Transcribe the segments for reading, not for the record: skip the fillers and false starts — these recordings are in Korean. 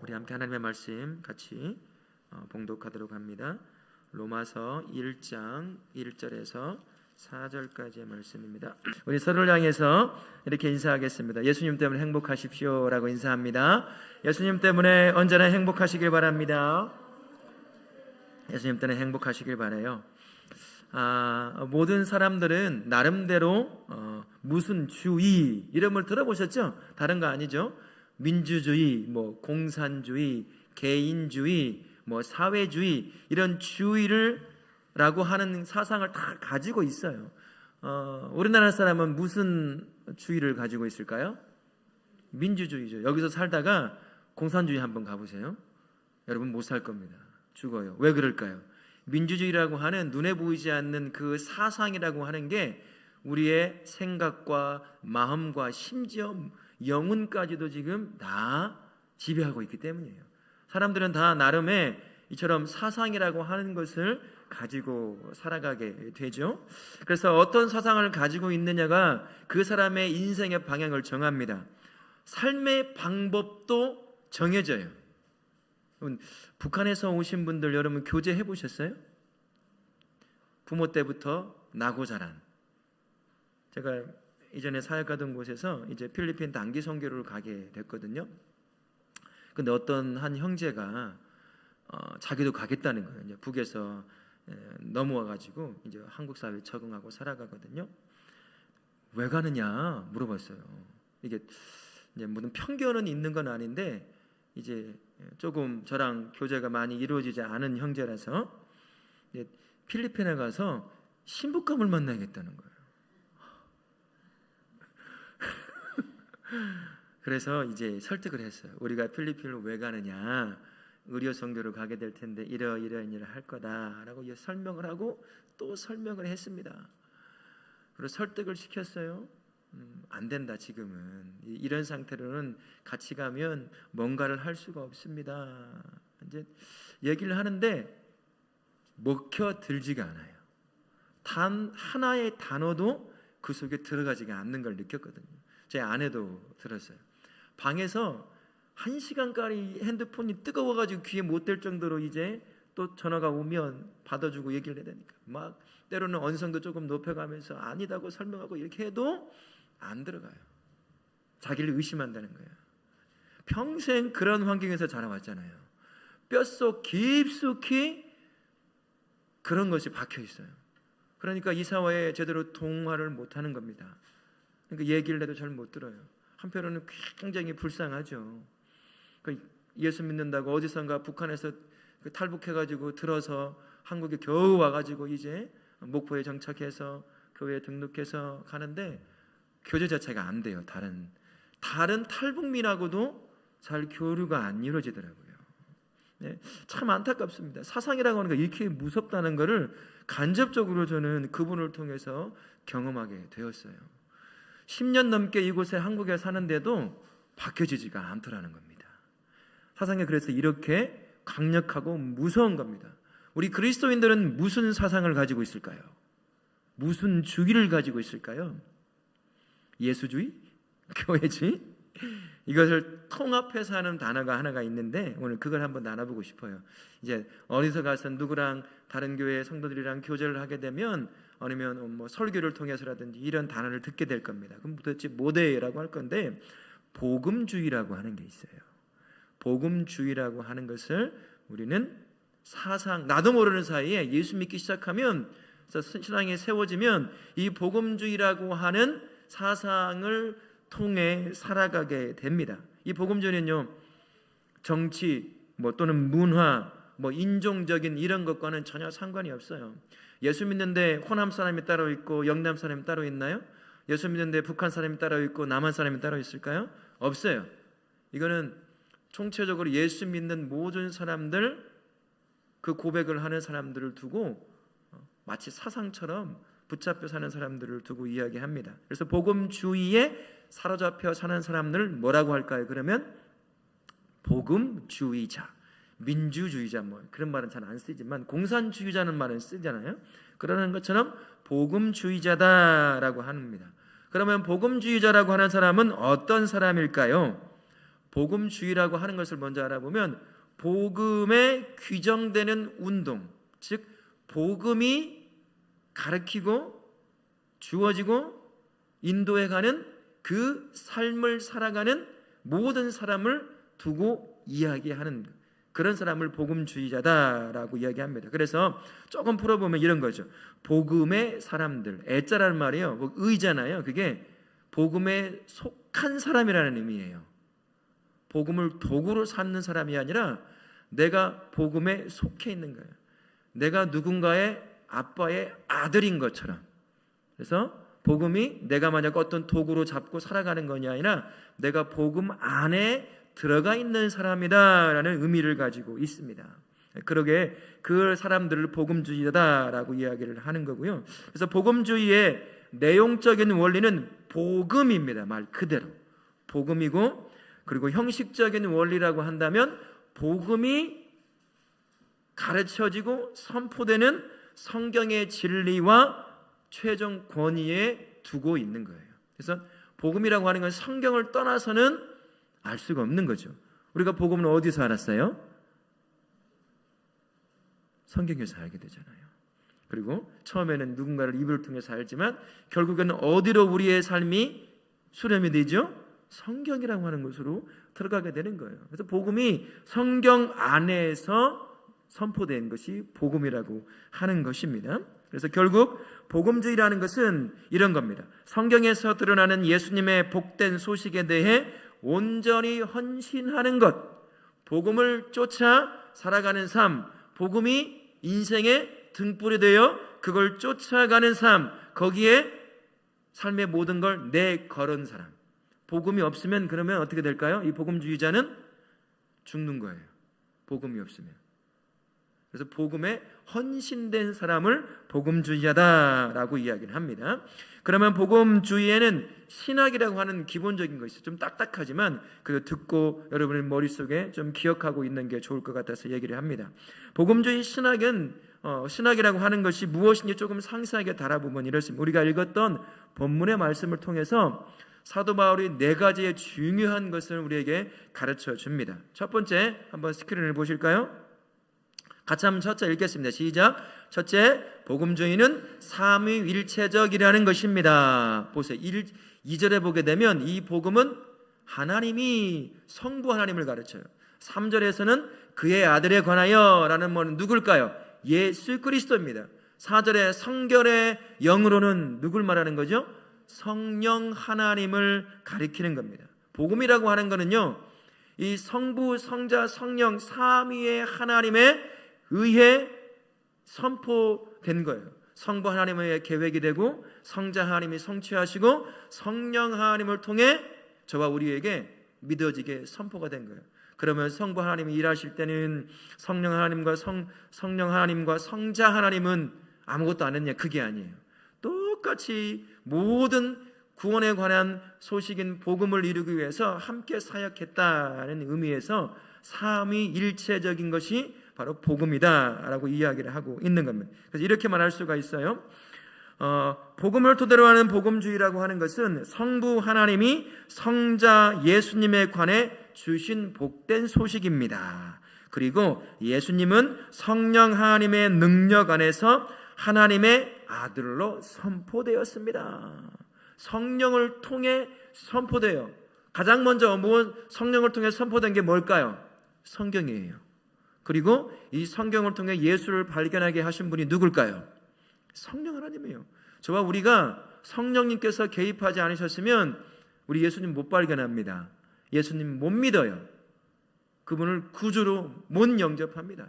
우리 함께 하나님의 말씀 같이 봉독하도록 합니다. 로마서 1장 1절에서 4절까지의 말씀입니다. 우리 서로를 향해서 이렇게 인사하겠습니다. 예수님 때문에 행복하십시오 라고 인사합니다. 예수님 때문에 언제나 행복하시길 바랍니다. 예수님 때문에 행복하시길 바라요. 모든 사람들은 나름대로 무슨 주의 이름을 들어보셨죠? 다른 거 아니죠? 민주주의, 공산주의, 개인주의, 사회주의 이런 주의라고 하는 사상을 다 가지고 있어요. 우리나라 사람은 무슨 주의를 가지고 있을까요? 민주주의죠. 여기서 살다가 공산주의 한번 가보세요. 여러분 못 살 겁니다. 죽어요. 왜 그럴까요? 민주주의라고 하는 눈에 보이지 않는 그 사상이라고 하는 게 우리의 생각과 마음과 심지어 영혼까지도 지금 다 지배하고 있기 때문이에요. 사람들은 다 나름의 이처럼 사상이라고 하는 것을 가지고 살아가게 되죠. 그래서 어떤 사상을 가지고 있느냐가 그 사람의 인생의 방향을 정합니다. 삶의 방법도 정해져요. 북한에서 오신 분들 여러분 교제해 보셨어요? 부모 때부터 나고 자란. 제가 이전에 사역하던 곳에서 이제 필리핀 단기 선교를 가게 됐거든요. 근데 어떤 한 형제가 자기도 가겠다는 거예요. 이제 북에서 넘어와 가지고 이제 한국 사회에 적응하고 살아가거든요. 왜 가느냐 물어봤어요. 이게 이제 무슨 편견은 있는 건 아닌데 이제 조금 저랑 교제가 많이 이루어지지 않은 형제라서 필리핀에 가서 신부감을 만나겠다는 거예요. 그래서 이제 설득을 했어요. 우리가 필리핀을 왜 가느냐, 의료 선교를 가게 될 텐데 이러이러한 일을 할 거다라고 설명을 하고 또 설명을 했습니다. 그리고 설득을 시켰어요. 안 된다. 지금은 이런 상태로는 같이 가면 뭔가를 할 수가 없습니다. 이제 얘기를 하는데 먹혀 들지가 않아요. 단 하나의 단어도 그 속에 들어가지가 않는 걸 느꼈거든요. 제 아내도 들었어요. 방에서 1시간까지 핸드폰이 뜨거워가지고 귀에 못 댈 정도로 이제 또 전화가 오면 받아주고 얘기를 해야 되니까 막 때로는 언성도 조금 높여가면서 아니다고 설명하고 이렇게 해도 안 들어가요. 자기를 의심한다는 거예요. 평생 그런 환경에서 자라왔잖아요. 뼛속 깊숙이 그런 것이 박혀 있어요. 그러니까 이 사회에 제대로 동화를 못하는 겁니다. 그러니까 얘기를 해도 잘 못 들어요. 한편으로는 굉장히 불쌍하죠. 예수 믿는다고 어디선가 북한에서 탈북해가지고 들어서 한국에 겨우 와가지고 이제 목포에 정착해서 교회에 등록해서 가는데 교제 자체가 안 돼요. 다른 탈북민하고도 잘 교류가 안 이루어지더라고요. 네, 참 안타깝습니다. 사상이라고 하는 게 이렇게 무섭다는 것을 간접적으로 저는 그분을 통해서 경험하게 되었어요. 10년 넘게 이곳에 한국에 사는데도 바뀌어지지가 않더라는 겁니다. 사상이 그래서 이렇게 강력하고 무서운 겁니다. 우리 그리스도인들은 무슨 사상을 가지고 있을까요? 무슨 주의를 가지고 있을까요? 예수주의? 교회주의? 이것을 통합해서 하는 단어가 하나가 있는데 오늘 그걸 한번 나눠보고 싶어요. 이제 어디서 가서 누구랑 다른 교회 성도들이랑 교제를 하게 되면 아니면 설교를 통해서라든지 이런 단어를 듣게 될 겁니다. 그럼 도대체 뭐대라고 할 건데 복음주의라고 하는 게 있어요. 복음주의라고 하는 것을 우리는 사상 나도 모르는 사이에 예수 믿기 시작하면 신앙이 세워지면 이 복음주의라고 하는 사상을 통해 살아가게 됩니다. 이 복음주의는요 정치 또는 문화 인종적인 이런 것과는 전혀 상관이 없어요. 예수 믿는데 호남 사람이 따로 있고 영남 사람이 따로 있나요? 예수 믿는데 북한 사람이 따로 있고 남한 사람이 따로 있을까요? 없어요. 이거는 총체적으로 예수 믿는 모든 사람들 그 고백을 하는 사람들을 두고 마치 사상처럼 붙잡혀 사는 사람들을 두고 이야기합니다. 그래서 복음주의에 사로잡혀 사는 사람들 뭐라고 할까요? 그러면 복음주의자, 민주주의자 그런 말은 잘 안 쓰지만 공산주의자는 말은 쓰잖아요. 그러는 것처럼 복음주의자다라고 합니다. 그러면 복음주의자라고 하는 사람은 어떤 사람일까요? 복음주의라고 하는 것을 먼저 알아보면 복음에 규정되는 운동, 즉 복음이 가르치고 주어지고 인도해가는 그 삶을 살아가는 모든 사람을 두고 이야기하는 그런 사람을 복음주의자다라고 이야기합니다. 그래서 조금 풀어보면 이런 거죠. 복음의 사람들, 애자라는 말이에요. 뭐 의잖아요. 그게 복음에 속한 사람이라는 의미예요. 복음을 도구로 삼는 사람이 아니라 내가 복음에 속해 있는 거예요. 내가 누군가의 아빠의 아들인 것처럼. 그래서 복음이 내가 만약 어떤 도구로 잡고 살아가는 것이 아니라 내가 복음 안에 들어가 있는 사람이다라는 의미를 가지고 있습니다. 그러게 그 사람들을 복음주의자다라고 이야기를 하는 거고요. 그래서 복음주의의 내용적인 원리는 복음입니다. 말 그대로 복음이고, 그리고 형식적인 원리라고 한다면 복음이 가르쳐지고 선포되는 성경의 진리와 최종 권위에 두고 있는 거예요. 그래서 복음이라고 하는 건 성경을 떠나서는 알 수가 없는 거죠. 우리가 복음은 어디서 알았어요? 성경에서 알게 되잖아요. 그리고 처음에는 누군가를 입을 통해서 알지만 결국에는 어디로 우리의 삶이 수렴이 되죠? 성경이라고 하는 곳으로 들어가게 되는 거예요. 그래서 복음이 성경 안에서 선포된 것이 복음이라고 하는 것입니다. 그래서 결국 복음주의라는 것은 이런 겁니다. 성경에서 드러나는 예수님의 복된 소식에 대해 온전히 헌신하는 것, 복음을 쫓아 살아가는 삶, 복음이 인생의 등불이 되어 그걸 쫓아가는 삶, 거기에 삶의 모든 걸 내걸은 사람. 복음이 없으면 그러면 어떻게 될까요? 이 복음주의자는 죽는 거예요. 복음이 없으면. 그래서 복음에 헌신된 사람을 복음주의자다라고 이야기를 합니다. 그러면 복음주의에는 신학이라고 하는 기본적인 것이 좀 딱딱하지만 그거 듣고 여러분의 머릿속에 좀 기억하고 있는 게 좋을 것 같아서 얘기를 합니다. 복음주의 신학은 신학이라고 하는 것이 무엇인지 조금 상세하게 달아보면 이렇습니다. 우리가 읽었던 본문의 말씀을 통해서 사도 바울이 4가지의 중요한 것을 우리에게 가르쳐 줍니다. 첫 번째, 한번 스크린을 보실까요? 같이 한번 첫째 읽겠습니다. 시작. 첫째, 복음주의는 삼위일체적이라는 것입니다. 보세요. 2절에 보게 되면 이 복음은 하나님이 성부 하나님을 가르쳐요. 3절에서는 그의 아들에 관하여 라는 말은 누굴까요? 예수 그리스도입니다. 4절에 성결의 영으로는 누굴 말하는 거죠? 성령 하나님을 가리키는 겁니다. 복음이라고 하는 거는요, 이 성부, 성자, 성령 삼위의 하나님에 의해 선포된 거예요. 성부 하나님의 계획이 되고 성자 하나님이 성취하시고 성령 하나님을 통해 저와 우리에게 믿어지게 선포가 된 거예요. 그러면 성부 하나님이 일하실 때는 성령 하나님과 성령 하나님과 성자 하나님은 아무것도 안 했냐? 그게 아니에요. 똑같이 모든 구원에 관한 소식인 복음을 이루기 위해서 함께 사역했다는 의미에서 삼위일체적인 것이 바로 복음이다라고 이야기를 하고 있는 겁니다. 그래서 이렇게 말할 수가 있어요. 복음을 토대로 하는 복음주의라고 하는 것은 성부 하나님이 성자 예수님에 관해 주신 복된 소식입니다. 그리고 예수님은 성령 하나님의 능력 안에서 하나님의 아들로 선포되었습니다. 성령을 통해 선포돼요. 가장 먼저 성령을 통해 선포된 게 뭘까요? 성경이에요. 그리고 이 성경을 통해 예수를 발견하게 하신 분이 누굴까요? 성령 하나님이에요. 저와 우리가 성령님께서 개입하지 않으셨으면 우리 예수님 못 발견합니다. 예수님 못 믿어요. 그분을 구주로 못 영접합니다.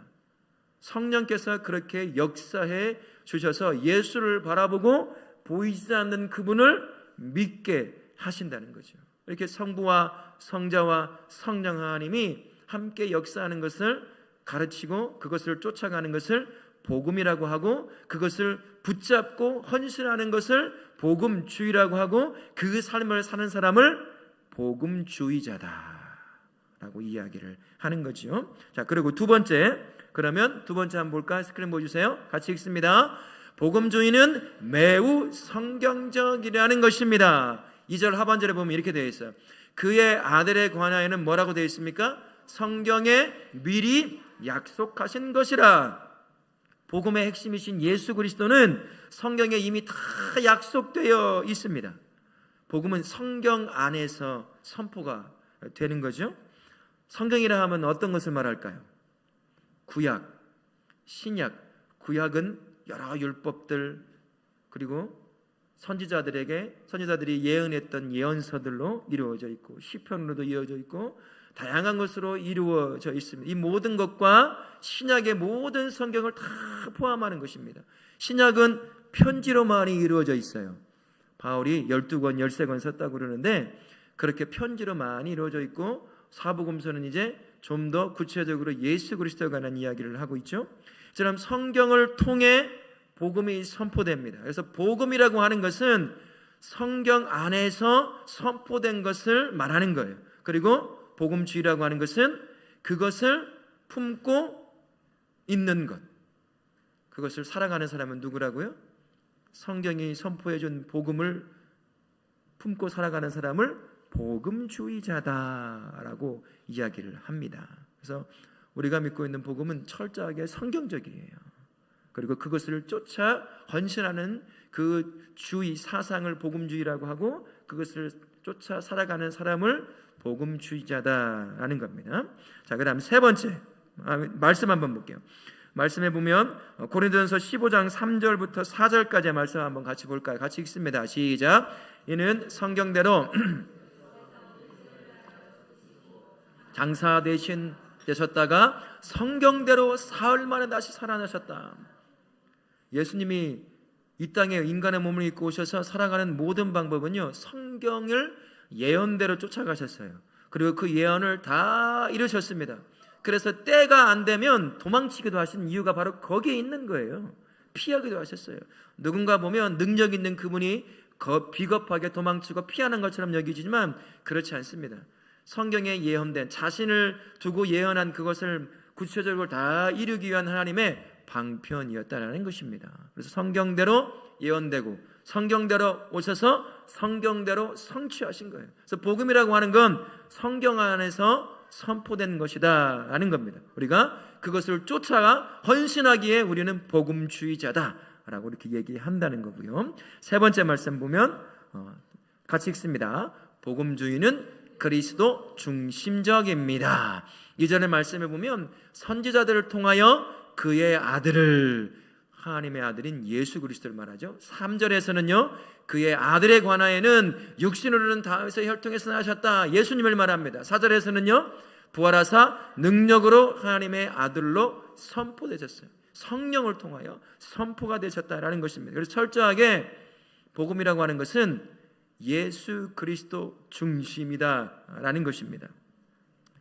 성령께서 그렇게 역사해 주셔서 예수를 바라보고 보이지 않는 그분을 믿게 하신다는 거죠. 이렇게 성부와 성자와 성령 하나님이 함께 역사하는 것을 가르치고 그것을 쫓아가는 것을 복음이라고 하고, 그것을 붙잡고 헌신하는 것을 복음주의라고 하고, 그 삶을 사는 사람을 복음주의자다라고 이야기를 하는 거죠. 자, 그리고 두 번째, 그러면 두 번째 한번 볼까요? 스크린 보여주세요. 같이 읽습니다. 복음주의는 매우 성경적이라는 것입니다. 2절 하반절에 보면 이렇게 되어 있어요. 그의 아들에 관하여는 뭐라고 되어 있습니까? 성경에 미리 약속하신 것이라. 복음의 핵심이신 예수 그리스도는 성경에 이미 다 약속되어 있습니다. 복음은 성경 안에서 선포가 되는 거죠. 성경이라 하면 어떤 것을 말할까요? 구약, 신약. 구약은 여러 율법들, 그리고 선지자들이 예언했던 예언서들로 이루어져 있고, 시편으로도 이루어져 있고, 다양한 것으로 이루어져 있습니다. 이 모든 것과 신약의 모든 성경을 다 포함하는 것입니다. 신약은 편지로 많이 이루어져 있어요. 바울이 12권, 13권 썼다고 그러는데 그렇게 편지로 많이 이루어져 있고, 사복음서는 이제 좀 더 구체적으로 예수 그리스도에 관한 이야기를 하고 있죠. 처럼 성경을 통해 복음이 선포됩니다. 그래서 복음이라고 하는 것은 성경 안에서 선포된 것을 말하는 거예요. 그리고 복음주의라고 하는 것은 그것을 품고 있는 것, 그것을 살아가는 사람은 누구라고요? 성경이 선포해준 복음을 품고 살아가는 사람을 복음주의자다라고 이야기를 합니다. 그래서 우리가 믿고 있는 복음은 철저하게 성경적이에요. 그리고 그것을 쫓아 헌신하는 그 주의 사상을 복음주의라고 하고, 그것을 쫓아 살아가는 사람을 복음주의자다라는 겁니다. 자, 그 다음 세 번째 말씀 한번 볼게요. 말씀에 보면 고린도전서 15장 3절부터 4절까지의 말씀 한번 같이 볼까요? 같이 읽습니다. 시작. 이는 성경대로 장사 되셨다가 성경대로 사흘 만에 다시 살아나셨다. 예수님이 이 땅에 인간의 몸을 입고 오셔서 살아가는 모든 방법은요, 성경을 예언대로 쫓아가셨어요. 그리고 그 예언을 다 이루셨습니다. 그래서 때가 안 되면 도망치기도 하신 이유가 바로 거기에 있는 거예요. 피하기도 하셨어요. 누군가 보면 능력 있는 그분이 비겁하게 도망치고 피하는 것처럼 여기지만 그렇지 않습니다. 성경에 예언된, 자신을 두고 예언한 그것을 구체적으로 다 이루기 위한 하나님의 방편이었다는 것입니다. 그래서 성경대로 예언되고 성경대로 오셔서 성경대로 성취하신 거예요. 그래서 복음이라고 하는 건 성경 안에서 선포된 것이다 라는 겁니다. 우리가 그것을 쫓아가 헌신하기에 우리는 복음주의자다라고 이렇게 얘기한다는 거고요. 세 번째 말씀 보면 같이 읽습니다. 복음주의는 그리스도 중심적입니다. 이전의 말씀에 보면 선지자들을 통하여 그의 아들을, 하나님의 아들인 예수 그리스도를 말하죠. 3절에서는요, 그의 아들에 관하여는 육신으로는 다윗의 혈통에서 나셨다, 예수님을 말합니다. 4절에서는요, 부활하사 능력으로 하나님의 아들로 선포되셨어요. 성령을 통하여 선포가 되셨다라는 것입니다. 그래서 철저하게 복음이라고 하는 것은 예수 그리스도 중심이다라는 것입니다.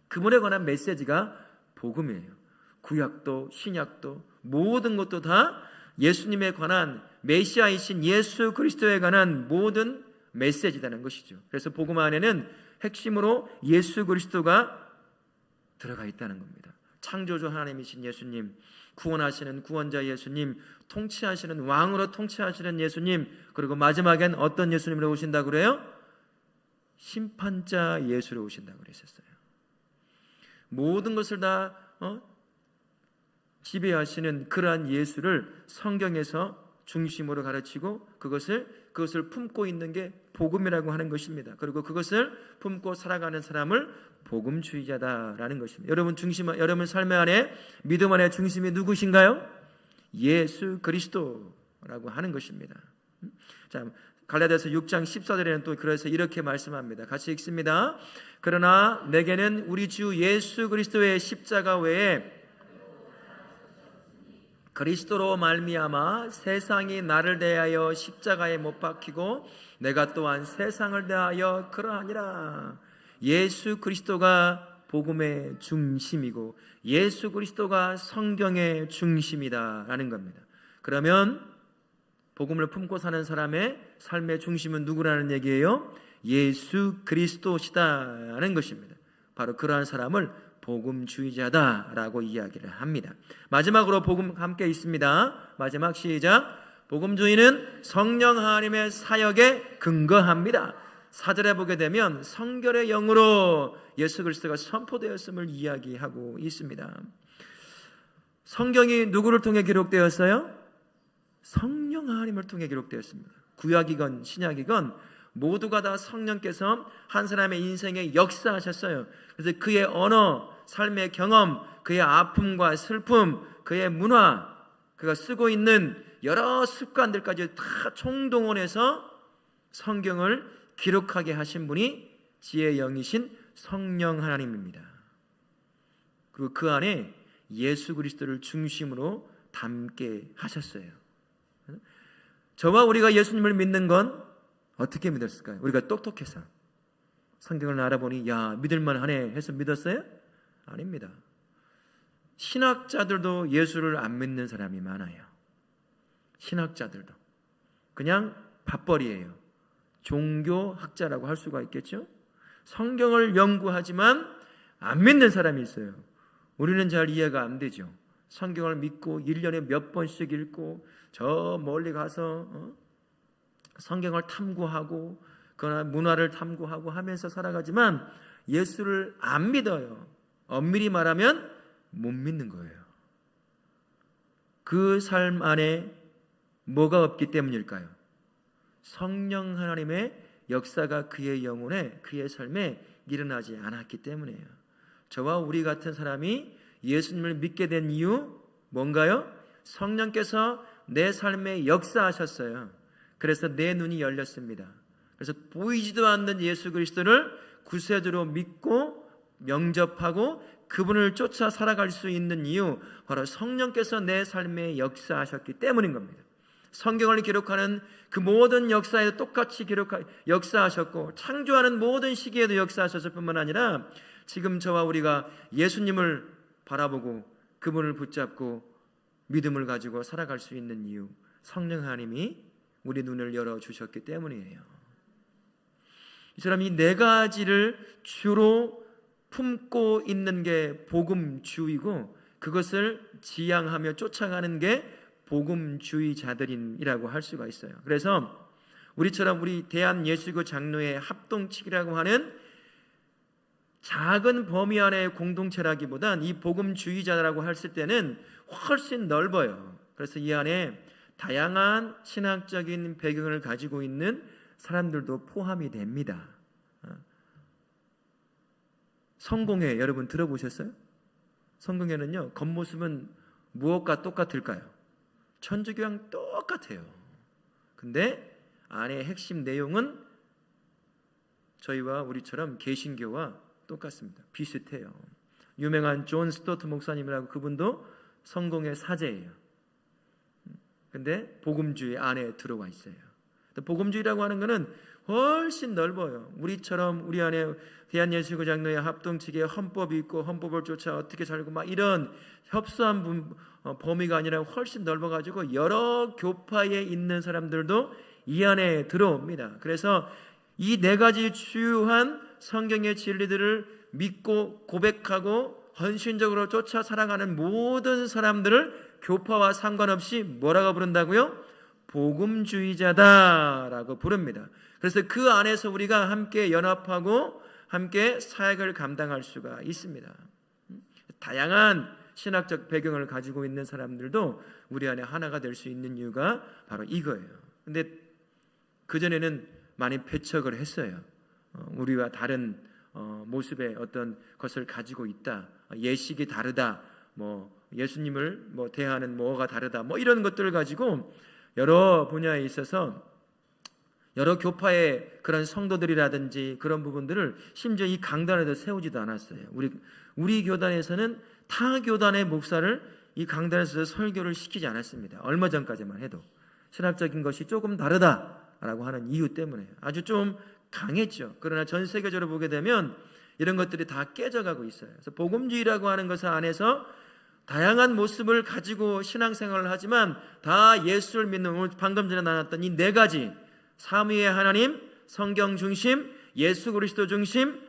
그분에 관한 메시지가 복음이에요. 구약도 신약도 모든 것도 다 예수님에 관한, 메시아이신 예수 그리스도에 관한 모든 메시지라는 것이죠. 그래서 복음 안에는 핵심으로 예수 그리스도가 들어가 있다는 겁니다. 창조주 하나님이신 예수님, 구원하시는 구원자 예수님, 통치하시는 왕으로 통치하시는 예수님, 그리고 마지막엔 어떤 예수님으로 오신다고 그래요? 심판자 예수로 오신다고 그랬었어요. 모든 것을 다 지배하시는 그러한 예수를 성경에서 중심으로 가르치고 그것을 품고 있는 게 복음이라고 하는 것입니다. 그리고 그것을 품고 살아가는 사람을 복음주의자다라는 것입니다. 여러분 삶의 안에, 믿음 안에 중심이 누구신가요? 예수 그리스도라고 하는 것입니다. 자, 갈라디아서 6장 14절에는 또 그래서 이렇게 말씀합니다. 같이 읽습니다. 그러나 내게는 우리 주 예수 그리스도의 십자가 외에 그리스도로 말미암아 세상이 나를 대하여 십자가에 못 박히고 내가 또한 세상을 대하여 그러하니라. 예수 그리스도가 복음의 중심이고 예수 그리스도가 성경의 중심이다라는 겁니다. 그러면 복음을 품고 사는 사람의 삶의 중심은 누구라는 얘기예요? 예수 그리스도시다라는 것입니다. 바로 그러한 사람을 복음주의자다라고 이야기를 합니다. 마지막으로 복음 함께 있습니다. 마지막 시작. 복음주의는 성령 하나님의 사역에 근거합니다. 4절에 보게 되면 성결의 영으로 예수 그리스도가 선포되었음을 이야기하고 있습니다. 성경이 누구를 통해 기록되었어요? 성령 하나님을 통해 기록되었습니다. 구약이건 신약이건 모두가 다 성령께서 한 사람의 인생에 역사하셨어요. 그래서 그의 언어, 삶의 경험, 그의 아픔과 슬픔, 그의 문화, 그가 쓰고 있는 여러 습관들까지 다 총동원해서 성경을 기록하게 하신 분이 지혜의 영이신 성령 하나님입니다. 그리고 그 안에 예수 그리스도를 중심으로 담게 하셨어요. 저와 우리가 예수님을 믿는 건 어떻게 믿었을까요? 우리가 똑똑해서 성경을 알아보니 야 믿을만 하네 해서 믿었어요? 아닙니다. 신학자들도 예수를 안 믿는 사람이 많아요. 신학자들도 그냥 밥벌이에요. 종교학자라고 할 수가 있겠죠. 성경을 연구하지만 안 믿는 사람이 있어요. 우리는 잘 이해가 안 되죠. 성경을 믿고 1년에 몇 번씩 읽고 저 멀리 가서 성경을 탐구하고 그러나 문화를 탐구하고 하면서 살아가지만 예수를 안 믿어요. 엄밀히 말하면 못 믿는 거예요. 그 삶 안에 뭐가 없기 때문일까요? 성령 하나님의 역사가 그의 영혼에 그의 삶에 일어나지 않았기 때문이에요. 저와 우리 같은 사람이 예수님을 믿게 된 이유 뭔가요? 성령께서 내 삶에 역사하셨어요. 그래서 내 눈이 열렸습니다. 그래서 보이지도 않는 예수 그리스도를 구세주로 믿고 영접하고 그분을 쫓아 살아갈 수 있는 이유 바로 성령께서 내 삶에 역사하셨기 때문인 겁니다. 성경을 기록하는 그 모든 역사에도 똑같이 역사하셨고 창조하는 모든 시기에도 역사하셨을 뿐만 아니라 지금 저와 우리가 예수님을 바라보고 그분을 붙잡고 믿음을 가지고 살아갈 수 있는 이유 성령 하나님이 우리 눈을 열어주셨기 때문이에요. 이 사람이 네 가지를 주로 품고 있는 게 복음주의고 그것을 지향하며 쫓아가는 게 복음주의자들이라고 할 수가 있어요. 그래서 우리처럼 우리 대한예수교 장로의 합동측이라고 하는 작은 범위 안의 공동체라기보단 이 복음주의자라고 했을 때는 훨씬 넓어요. 그래서 이 안에 다양한 신학적인 배경을 가지고 있는 사람들도 포함이 됩니다. 성공회 여러분 들어보셨어요? 성공회는요 겉모습은 무엇과 똑같을까요? 천주교랑 똑같아요. 근데 안에 핵심 내용은 저희와 우리처럼 개신교와 똑같습니다. 비슷해요. 유명한 존 스토트 목사님이라고 그분도 성공회 사제예요. 근데 복음주의 안에 들어와 있어요. 복음주의라고 하는 것은 훨씬 넓어요. 우리처럼 우리 안에 대한예수교 장로의 합동측에 헌법이 있고 헌법을 쫓아 어떻게 살고 막 이런 협소한 범위가 아니라 훨씬 넓어가지고 여러 교파에 있는 사람들도 이 안에 들어옵니다. 그래서 이 네 가지 주요한 성경의 진리들을 믿고 고백하고 헌신적으로 쫓아 살아가는 모든 사람들을 교파와 상관없이 뭐라고 부른다고요? 복음주의자다라고 부릅니다. 그래서 그 안에서 우리가 함께 연합하고 함께 사역을 감당할 수가 있습니다. 다양한 신학적 배경을 가지고 있는 사람들도 우리 안에 하나가 될 수 있는 이유가 바로 이거예요. 근데 그전에는 많이 배척을 했어요. 우리와 다른 모습의 어떤 것을 가지고 있다. 예식이 다르다. 예수님을 대하는 뭐가 다르다. 이런 것들을 가지고 여러 분야에 있어서 여러 교파의 그런 성도들이라든지 그런 부분들을 심지어 이 강단에도 세우지도 않았어요. 우리 교단에서는 타 교단의 목사를 이 강단에서 설교를 시키지 않았습니다. 얼마 전까지만 해도 신학적인 것이 조금 다르다라고 하는 이유 때문에 아주 좀 강했죠. 그러나 전 세계적으로 보게 되면 이런 것들이 다 깨져가고 있어요. 그래서 복음주의라고 하는 것 안에서 다양한 모습을 가지고 신앙생활을 하지만 다 예수를 믿는 오늘 방금 전에 나눴던 이 네 가지 삼위의 하나님, 성경 중심, 예수 그리스도 중심,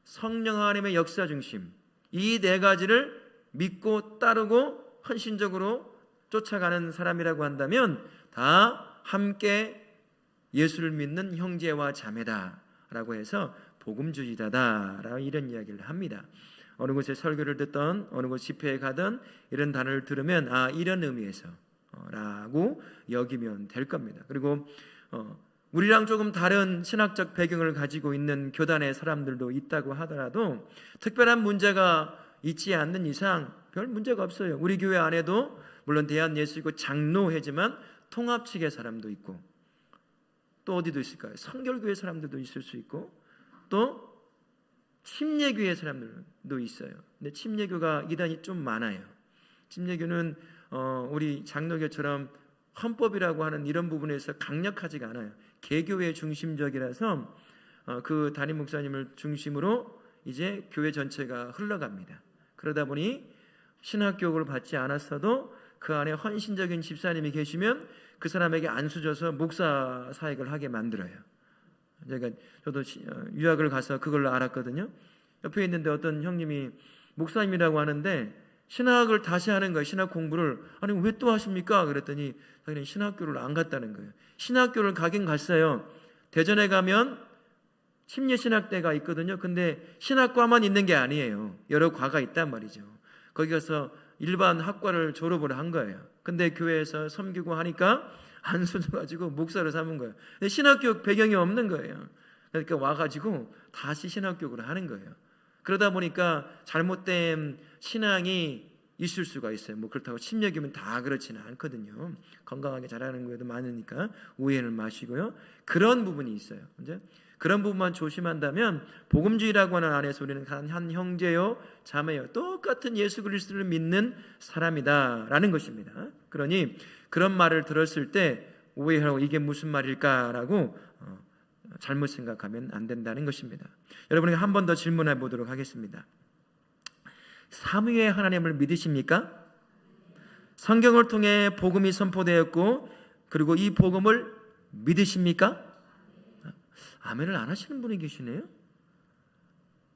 성령 하나님의 역사 중심 이 네 가지를 믿고 따르고 헌신적으로 쫓아가는 사람이라고 한다면 다 함께 예수를 믿는 형제와 자매다 라고 해서 복음주의자다라고 이런 이야기를 합니다. 어느 곳에 설교를 듣던 어느 곳 집회에 가든 이런 단어를 들으면 이런 의미에서 라고 여기면 될 겁니다. 그리고 우리랑 조금 다른 신학적 배경을 가지고 있는 교단의 사람들도 있다고 하더라도 특별한 문제가 있지 않는 이상 별 문제가 없어요. 우리 교회 안에도 물론 대한예수이고 장로회지만 통합 측의 사람도 있고, 또 어디도 있을까요? 성결교회 사람들도 있을 수 있고, 또 침례교회 사람들도 있어요. 근데 침례교가 이단이 좀 많아요. 침례교는 우리 장로교처럼 헌법이라고 하는 이런 부분에서 강력하지가 않아요. 개교회 중심적이라서 그 담임 목사님을 중심으로 이제 교회 전체가 흘러갑니다. 그러다 보니 신학교육을 받지 않았어도 그 안에 헌신적인 집사님이 계시면 그 사람에게 안수 줘서 목사 사역을 하게 만들어요. 저도 유학을 가서 그걸 알았거든요. 옆에 있는데 어떤 형님이 목사님이라고 하는데 신학을 다시 하는 거예요. 신학 공부를. 아니 왜 또 하십니까? 그랬더니 자기는 신학교를 안 갔다는 거예요. 신학교를 가긴 갔어요. 대전에 가면 침례신학대가 있거든요. 근데 신학과만 있는 게 아니에요. 여러 과가 있단 말이죠. 거기 가서 일반 학과를 졸업을 한 거예요. 근데 교회에서 섬기고 하니까 안 써가지고 목사를 삼은 거예요. 근데 신학교육 배경이 없는 거예요. 그러니까 와가지고 다시 신학교육을 하는 거예요. 그러다 보니까 잘못된 신앙이 있을 수가 있어요. 뭐 그렇다고 침례교면 다 그렇지는 않거든요. 건강하게 자라는 거에도 많으니까 오해는 마시고요. 그런 부분이 있어요. 이제 그런 부분만 조심한다면 복음주의라고 하는 안에서 우리는 한 형제요 자매요 똑같은 예수 그리스도를 믿는 사람이다라는 것입니다. 그러니 그런 말을 들었을 때 오해하고 이게 무슨 말일까라고 잘못 생각하면 안 된다는 것입니다. 여러분에게 한 번 더 질문해 보도록 하겠습니다. 삼위의 하나님을 믿으십니까? 성경을 통해 복음이 선포되었고 그리고 이 복음을 믿으십니까? 아멘을 안 하시는 분이 계시네요.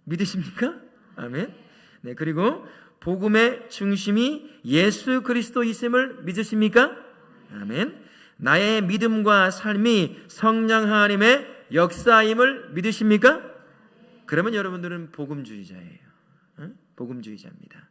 믿으십니까? 아멘. 네, 그리고 복음의 중심이 예수 그리스도이심을 믿으십니까? 아멘. 나의 믿음과 삶이 성령 하나님의 역사임을 믿으십니까? 그러면 여러분들은 복음주의자예요. 복음주의자입니다.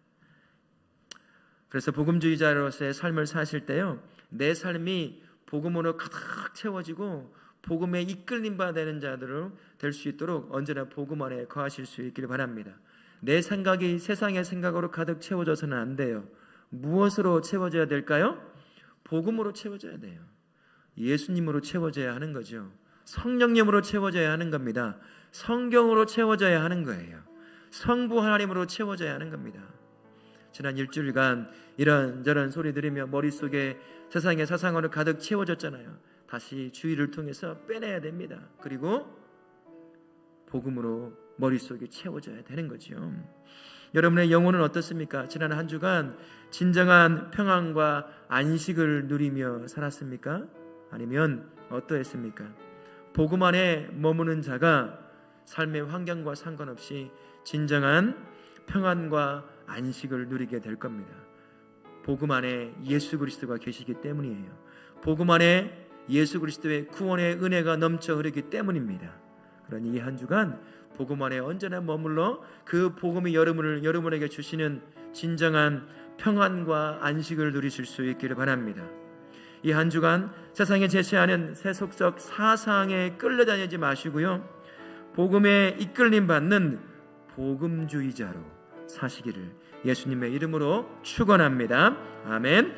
그래서 복음주의자로서의 삶을 사실 때요, 내 삶이 복음으로 가득 채워지고 복음에 이끌림 바 되는 자들로 될 수 있도록 언제나 복음 안에 거하실 수 있기를 바랍니다. 내 생각이 세상의 생각으로 가득 채워져서는 안 돼요. 무엇으로 채워져야 될까요? 복음으로 채워져야 돼요. 예수님으로 채워져야 하는 거죠. 성령님으로 채워져야 하는 겁니다. 성경으로 채워져야 하는 거예요. 성부 하나님으로 채워져야 하는 겁니다. 지난 일주일간 이런저런 소리 들으며 머릿속에 세상의 사상으로 가득 채워졌잖아요. 다시 주의를 통해서 빼내야 됩니다. 그리고 복음으로 머릿속에 채워져야 되는 거죠. 여러분의 영혼은 어떻습니까? 지난 한 주간 진정한 평안과 안식을 누리며 살았습니까? 아니면 어떠했습니까? 복음 안에 머무는 자가 삶의 환경과 상관없이 진정한 평안과 안식을 누리게 될 겁니다. 복음 안에 예수 그리스도가 계시기 때문이에요. 복음 안에 예수 그리스도의 구원의 은혜가 넘쳐 흐르기 때문입니다. 그러니 이 한 주간 복음 안에 언제나 머물러 그 복음이 여러분에게 주시는 진정한 평안과 안식을 누리실 수 있기를 바랍니다. 이 한 주간 세상에 제시하는 세속적 사상에 끌려다니지 마시고요, 복음에 이끌림 받는 복음주의자로 사시기를 예수님의 이름으로 축원합니다. 아멘.